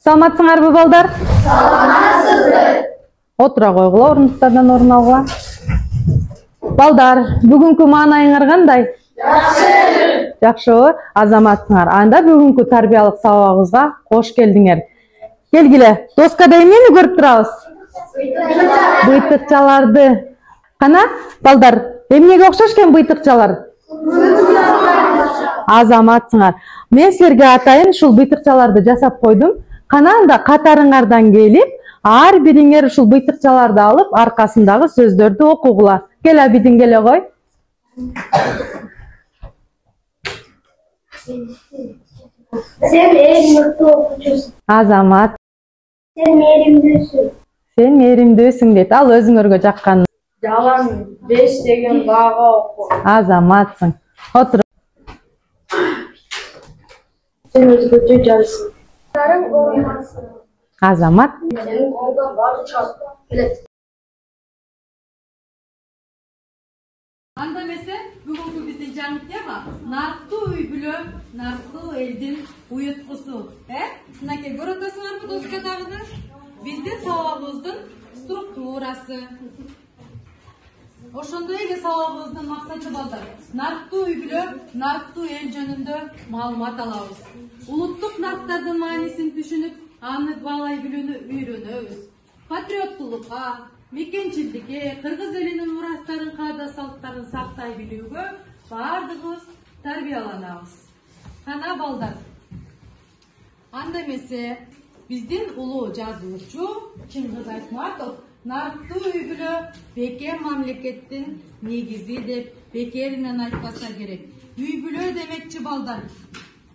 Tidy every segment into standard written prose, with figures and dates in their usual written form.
Саламатсыңарбы балдар? Саламатсызбы. Отура койгула, орунуктардан орун алгыла. Балдар, бүгүнкү маанайыңар кандай? Жакшы. Жакшыбы? Азаматсыңар. Анда бүгүнкү тарбиялык сабагыбызга кош келдиңер. Келгиле, доскада эмнени көрүп турабыз? Быйтыкчаларды. Кана, балдар, эмнеге окшош экен быйтыкчалар? Азаматсыңар. Мен силерге атайын ушул быйтыкчаларды жасап койдум. Кана анда катарыңардан келип, ар бириңер ушул быйтыкчаларды алып, аркасындагы сөздөрдү окугула. Кел абидин келе кой. Сен мээримдүү окуучусуң. Азамат. Сен мээримдүүсүң. Сен мээримдүүсүң дейт. Ал өзүңөргө жаккан. Жалаң 5 деген бага оку. Азаматсың. Отур. Сен өзгөчө жарысың. Тарың оңмасың. Азамат. Сенин колдон баары чыгат. Келет. Анда эмесе бүгүнкү биздин жаңы тема нарктуу үй бүлө, нарктуу элдин уюткусу. Мынакей көрүп атасыңарбы доскадагыны? Биздин сабагыбыздын структурасы. Ошондой эле сабагыбыздын максаты балдар. Нарктуу үй бүлө, нарктуу эл жөнүндө маалымат алабыз. Улуттук нарктардын маанисин түшүнүп, аны баалай билүүнү үйрөнөбүз. Патриоттулукка, мекенчилдикке, кыргыз элинин мурастарын, каада салттарын сактай билүүгө баардыгыбыз тарбияланабыз. Кана балдар. Анда эмесе биздин улуу жазуучу Чыңгыз Айтматов нарктуу үй бүлө бекем мамлекеттин негизи деп бекеринен айтпаса керек. Үй бүлө демекчи балдар.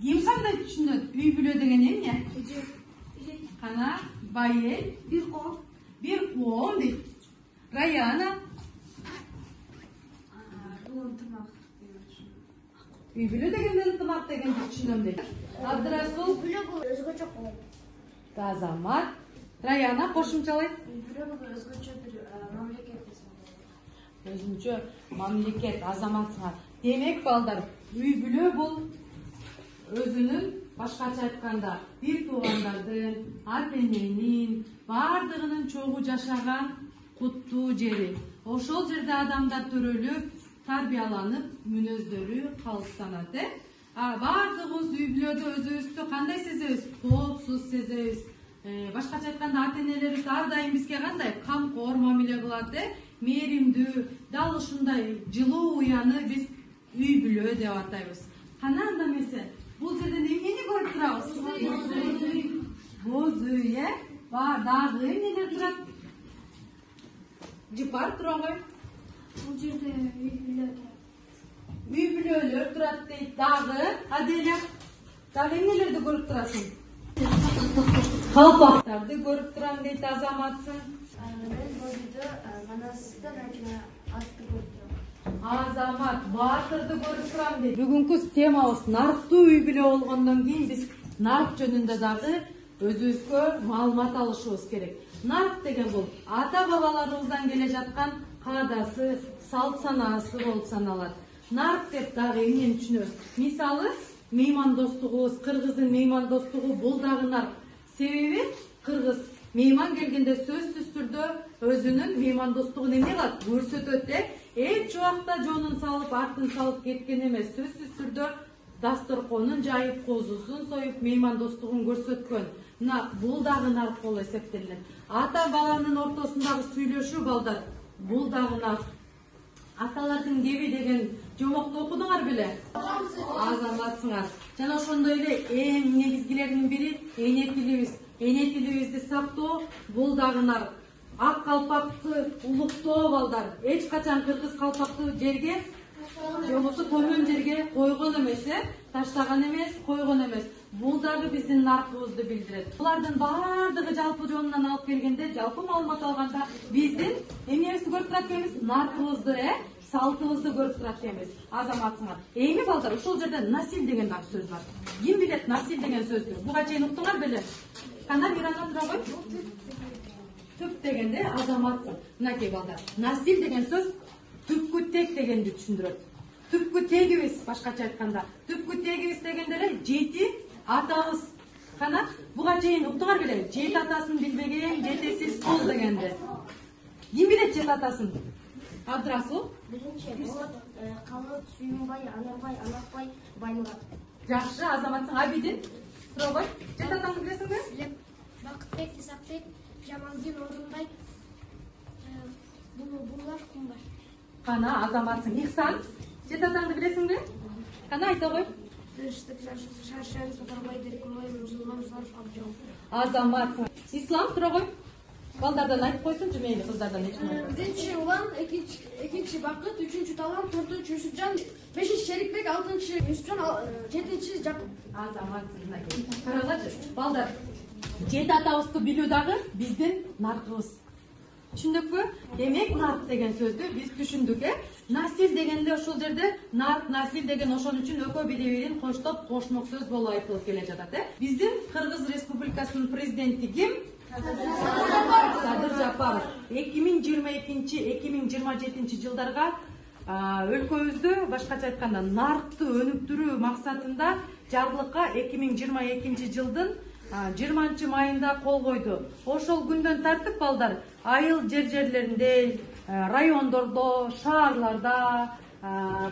Ким кандай түшүнөт? Үй бүлө деген эмне? Кана байел bir koğum deyip. Rayana. Üy bülö degenden ıntımақ деген düşünüm deyip. Abdurasул. Өзгөчө коом. Азамат. Rayana qo'shimchalay. Үй бүлө бул өзгөчө бир мамлекет десем. Өзүнчө мамлекет, азаматсыңар. Демек балдар, үй бүлө бул өзүнүн башкача айтканда бир туугандардын, ата эненин баардыгынын чогуу жашаган куттуу жери. Ошол жерде адамдар төрөлүп, тарбияланып, мүнөздөрү калыптанат. Баардыгыбыз үй бүлөдө өзүбүздү кандай сезебиз? Коопсуз сезебиз. Башкача айтканда ата энелерибиз ар дайым бизге кандай камкор мамиле кылат, мээримдүү, дал ушундай жылуу уяны биз үй бүлө деп атайбыз. Кана анда эмесе бул жерден эмнени көрүп турабыз? Боз үй, дагы эмнелер турат? Жыпар тура кой. Бул жерде үй бүлө турат. Үй бүлөлөр турат дейт. Дагы, Аделя, дагы эмнелерди көрүп турасың? Калпактарды көрүп турам дейт Азаматсың. Мен бул жерде манастан атты көрүп турам. Азамат, баатырды көрүп турам дейт. Бүгүнкү темабыз нарктуу үй бүлө болгондон кийин биз нарк жөнүндө дагы өзүбүзгө маалымат алышыбыз керек. Нарк деген бул ата бабаларыбыздан келе жаткан каадасы, салт санаасы болуп саналат. Нарк деп дагы эмнени түшүнөбүз? Мисалы, меймандостугубуз, кыргыздын меймандостугу бул дагы нарк. Себеби кыргыз мейман келгенде сөзсүз түрдө өзүнүн меймандостугун эмне кылат? Көрсөтөт. Эч убакта жонун салып, артын салып кеткен эмес. Сөзсүз түрдө дасторконун жайып, козусун союп, меймандостугун көрсөткөн. Мына бул дагы нарк болуп эсептелет. Ата баланын ортосундагы сүйлөшүү балдар, бул дагы нарк. Аталардын кеби деген жомокту окудуңар беле? Азаматсыңар. Жана ошондой эле эң негизгилеринин бири эне тилибиз. Эне тилибизди сактоо бул дагы нарк. Ак калпакты улуктоо балдар. Эч качан кыргыз калпакты жерге же болбосо төмөн жерге койгон эмес, таштаган эмес, койгон эмес. Бул дагы биздин наркыбызды билдирет. Булардын баардыгы жалпы жонунан алып келгенде, жалпы маалымат алганда биздин эмнебизди көрүп турат экенбиз? Наркыбызды, салтыбызды көрүп турат экенбиз. Азаматсыңар. Эми балдар, ушул жерде насил деген дагы сөз бар. Ким билет насил деген сөздү? Буга чейин уктуңар беле? Кана Мирана тура кой. Түп дегенде азаматсың. Мынакей балдар. Насил деген сөз түпкү тек дегенди түшүндүрөт. Түпкү тегибиз башкача айтканда. Түпкү тегибиз дегенде эле жети атабыз Кана, буга чейин уктуңар беле, жет атасын билбеген жетесиз кол дегенди. Ким билет жет атасын? Абдрасул? Биринчи болот Калмык, Сүйүнбай, Анарбай, Анакбай, Баймурат. Жакшы, Азаматсың. Абидин? Туробой, жет атаңды билесиңби? Билем. Бакытбек, Исакбек, Жамалдин, Орунбай, булар Кумбай. Кана, Азаматсың. Ихсан, жет атаңды билесиңби? Кана, айта кой. Дыштык, Шаршан, Сапарбай, Дерекмай, Мусулман, Абжол. Азаматсың. Ислам, тура кой. Балдардан айтып койсунчу, мейли кыздардан эчким айтпайт. Биринчи Улан, экинчи Бакыт, үчүнчү Талант, төртүнчү Юсупжан, бешинчи Шерикбек, алтынчы Юсупжан, жетинчи Жакып. Азаматсың. Карагылачы, балдар. Жет атабызды билүү дагы биздин наркыбыз. Түшүндүкпү? Демек нарк деген сөздү биз түшүндүк, Насил дегенде ошол жерде нарк, насил деген ошон үчүн экөө бири-бирин коштоп кошмок сөз болуп айтылып келе жатат, Биздин Кыргыз Республикасынын президенти ким? Садыр Жапаров. 2022-2027 жылдарга өлкөбүздү башкача айтканда наркты өнүктүрүү максатында жарлыкка 2022 жылдын 20 майында кол койду. Ошол күндөн тартып балдар айыл жерлеринде, райондордо, шаарларда,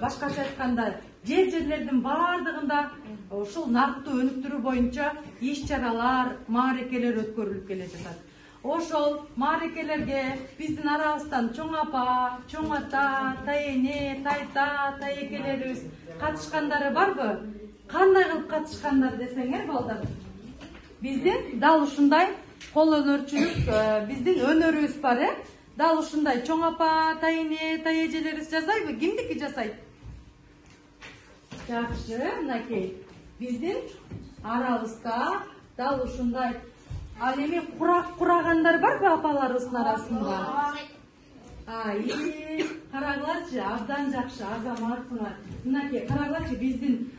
башкача айтканда жерлердин баардыгында ушул наркты өнүктүрүү боюнча иш-чаралар, маарекелер өткөрүлүп келе жатат. Ошол маарекелерге биздин арабыздан чоң апа, чоң ата, тайэне, тайта, тайекелерибиз катышкандары барбы? Кандай кылып катышкандар десеңер балдар? Биздин дал ушундай кол өнөрчүлүк, биздин өнөрүбүз бар, Дал ушундай чоң апа, тайэне, тайэжелерибиз жасайбы? Кимдики жасайт? Жакшы, мынакей. Биздин арабызда дал ушундай. Ал эми курак курагандар барбы апаларыбыздын арасында? Карагылачы, абдан жакшы, Азаматсыңар. Мынакей, карагылачы, биздин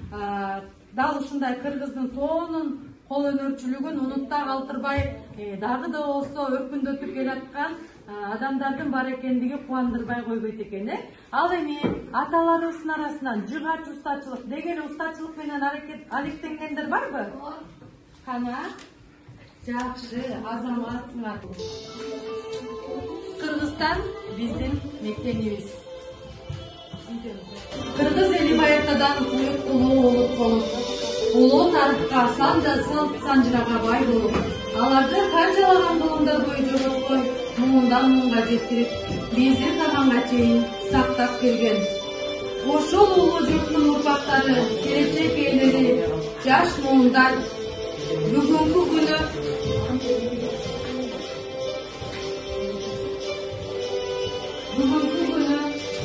дал ушундай кыргыздын сонун кол өнөрчүлүгүн унутта калтырбай, дагы да болсо өкүндөтүп келаткан адамдардын бар экендиги кубандырбай койбойт экен, Ал эми аталарыбыздын арасынан жыгач устачылык, дегеле устачылык менен алектенгендер барбы? Кана? Жакшы, Азаматсыңар. Кыргызстан биздин мекенибиз. Кыргыз эли баягыдан улуу болуп болуп, улуу тарыхка, санжырага бай болуп, аларды канчалаган буламдар бою жоготкой, муундан муунга жетирип, биздин заманга чейин сактап келген. Ошол улуу журттун урпактары, келечек ээлери, жаш муундар бүгүнкү күнү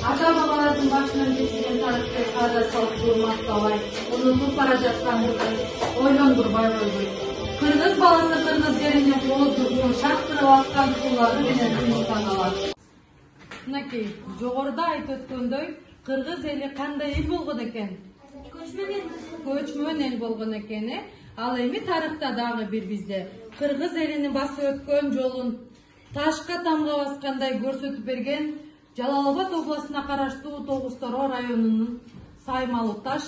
ата-бабалардын башынан кечирген тарыхты каада салып урматтабай, унутуп бара жаткандыгын ойлондурбай койбойт. Кыргыз баласы кыргыз жеринин кооздугун шактырып аткан суулары менен тыныштаналат. Мынакей, жогоруда айтып өткөндөй, кыргыз эли кандай эл болгон экен? Көчмөн эл болгон экен, Ал эми тарыхта дагы бир бизде кыргыз элинин басып өткөн жолун ташка тамга баскандай көрсөтүп берген Жалал-Абад областына караштуу Тогуз-Торо районунун Саймалы таш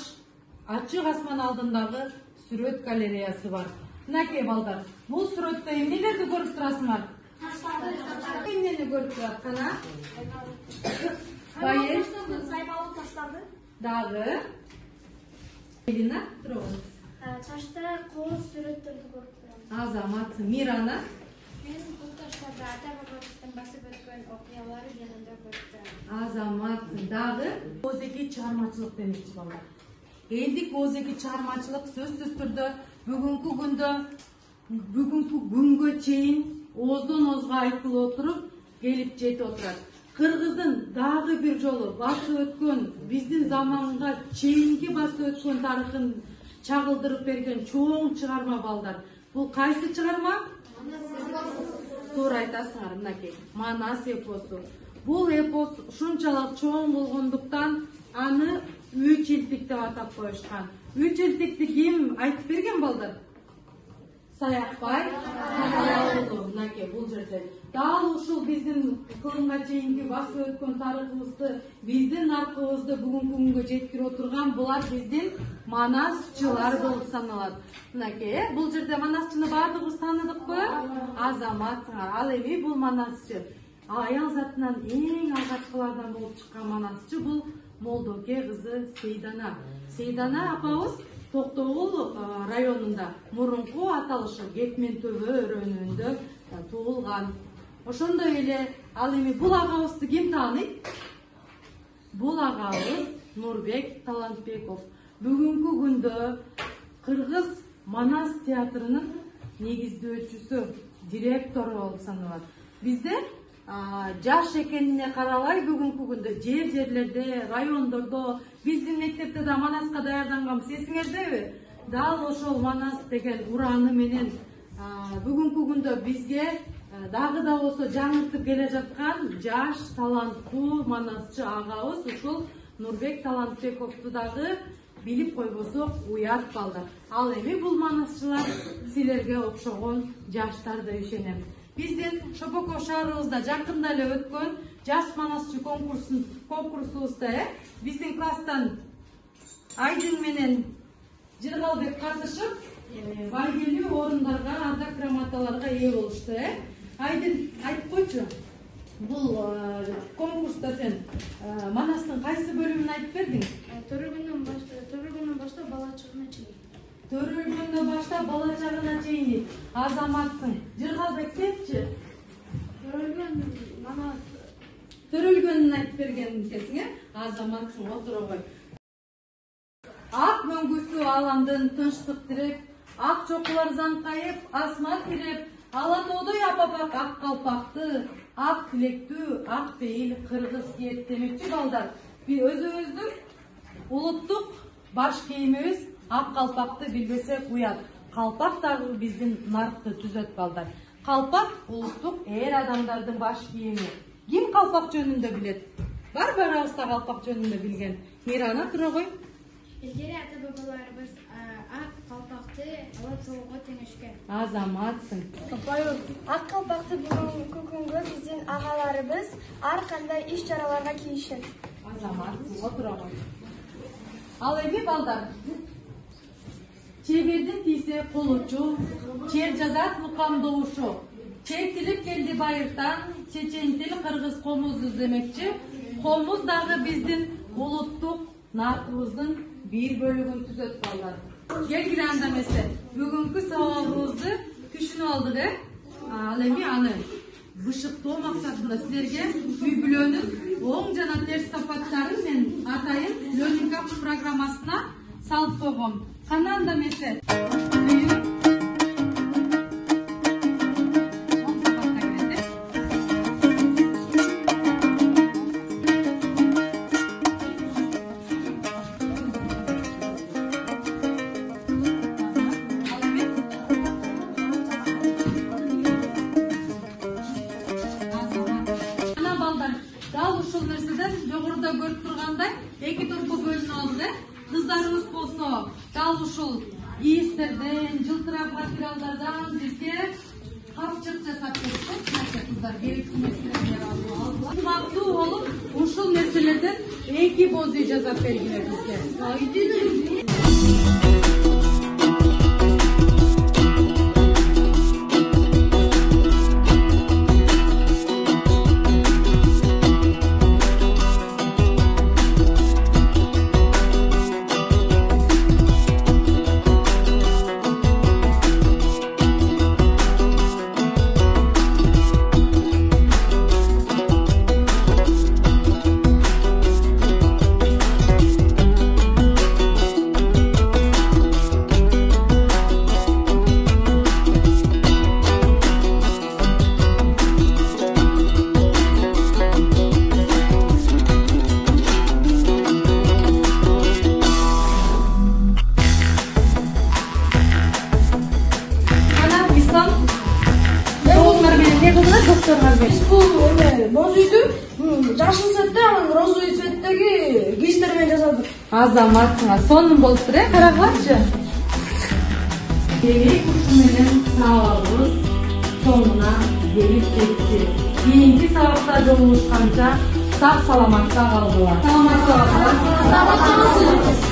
ачык асман алдындагы сүрөт галереясы бар. Мынакей балдар, бул сүрөттө эмнелерди көрүп турасыңар? Эмнени көрүп турат, кана? Саймалы таштарды. Дагы. Элина, тургун. Ташта кооз сүрөттөрдү көрүп турам. Азаматсың. Мирана? Мен бул таштарда ата-бабабыздын басып өткөн окуялары жөнүндө көрүп турам. Азаматсың. Дагы. Озеки чыгармачылык демекчи балдар. Элдик озеки чыгармачылык сөзсүз түрдө бүгүнкү күнгө чейин оздон озго айтылып отуруп келип жетип отурат. Кыргыздын дагы бир жолу басып өткөн, биздин заманга чейинки басып өткөн тарыхын чагылдырып берген чоң чыгарма балдар. Бул кайсы чыгарма? Туура айтасыңар, мынакей. Манас эпосу. Бул эпос ушунчалык чоң болгондуктан аны 3 илтик деп атап коюшкан. 3 илтикти ким айтып берген балдар? Саякбай Такалаулу мынакей бул жерде. Дал ушул биздин кылымга чейинки басып өткөн тарыхыбызды, биздин аркыбызды бүгүнкү күнгө жеткирип отурган булар биздин манасчылар болуп саналат. Мынакей, бул жерде манасчыны баардыгыбыз тааныдыкпы? Азаматсыңар. Ал эми бул манасчы. Аял затынан эң алгачкылардан болуп чыккан манасчы бул Молдоке кызы Сейдана. Сейдана апабыз Токтогул районунда мурунку аталышы Кетмен Төбө өрөөнүндө туулган. Ошондой эле ал эми бул агабызды ким тааныйт? Бул агабыз Нурбек Талантбеков. Бүгүнкү күндө Кыргыз Манас театрынын негиздөөчүсү, директору болуп саналат. Бизде жаш экенине карабай бүгүнкү күндө жерлерде, райондордо, биздин мектепте да Манаска даярданганбыз, эсиңердеби? Дал ошол Манас деген ураны менен бүгүнкү күндө бизге дагы да болсо жаңыртып келе жаткан жаш таланттуу манасчы агабыз ушул Нурбек Талантбековду дагы билип койбосок уят балдар. Ал эми бул манасчылар силерге окшогон жаштар деп ишенем. Биздин Шопоков шаарыбызда жакында эле өткөн жаш манасчы конкурсубузда биздин класстан Айдын менен Жыргалбек катышып, байгелүү орундарга, ардак грамоталарга ээ болушту. Айдын, айтып койчу. Бул конкурста сен Манастын кайсы бөлүмүн айтып бердиң? Төрөлгөндөн баштап бала чагына чейин. Төрөлгөндөн баштап бала чагына чейин. Азаматсың. Жыргалбек сенчи? Төрөлгөнүн айтып берген экенсиң, Азаматсың, отура кой. Ак мөңгүсү аламдын тынчтык тиреп, ак чокулар заңкайып, асман тиреп, ала тоодой апапак ак калпакты, ак тилектүү, ак пейил кыргыз кийет демекчи балдар. Өзүбүздүн улуттук баш кийимибиз ак калпакты билбесек уят. Калпак дагы биздин наркты түзөт балдар. Калпак улуттук эр адамдардын баш кийими. Ким калпак жөнүндө билет? Бар барабызда калпак жөнүндө билген? Мирана тура кой. Илгери ата-бабаларыбыз ак калпакты ала тоого теңешкен. Азаматсың. Ак калпакты бүгүнкү күнгө биздин агаларыбыз ар кандай иш-чараларга кийишет. Азаматсың, отура кой. Ал эми балдар, чебердин тийсе колучу, чер жазат мукам добушу, чертилип келди байыртан, чечен тил кыргыз комузу демекчи. Комуз дагы биздин улуттук наркыбыздын бир бөлүгүн түзөт балдар. Келгиле анда эмесе, бүгүнкү сабагыбызды түшүнүп алдык, ал эми аны бышыктоо максатында силерге үй бүлөнүн оң жана терс сапаттарын мен атайын Learning Cup программасына салып койгом. Кана анда эмесе көрүп тургандай эки топко бөлүнүп алды. Кыздарыбыз болсо дал ушул ийистерден, жылтырак материалдардан бизге капчык жасап беришет. Кыздар керектүү нерселерди алып, кубаттуу болуп, ушул нерселерден эки боз үй жасап бергиле бизге. Боз үйдү жашыл цветте, анан розовый цветтеги кийиштер менен жасадык. Азаматсың, сонун болуптур, карагылачы. Демек ушу менен сабагыбыз соңуна келип жетти. Кийинки сабакта жолугушканча сак саламатта калгыла. Саламатта калгыла.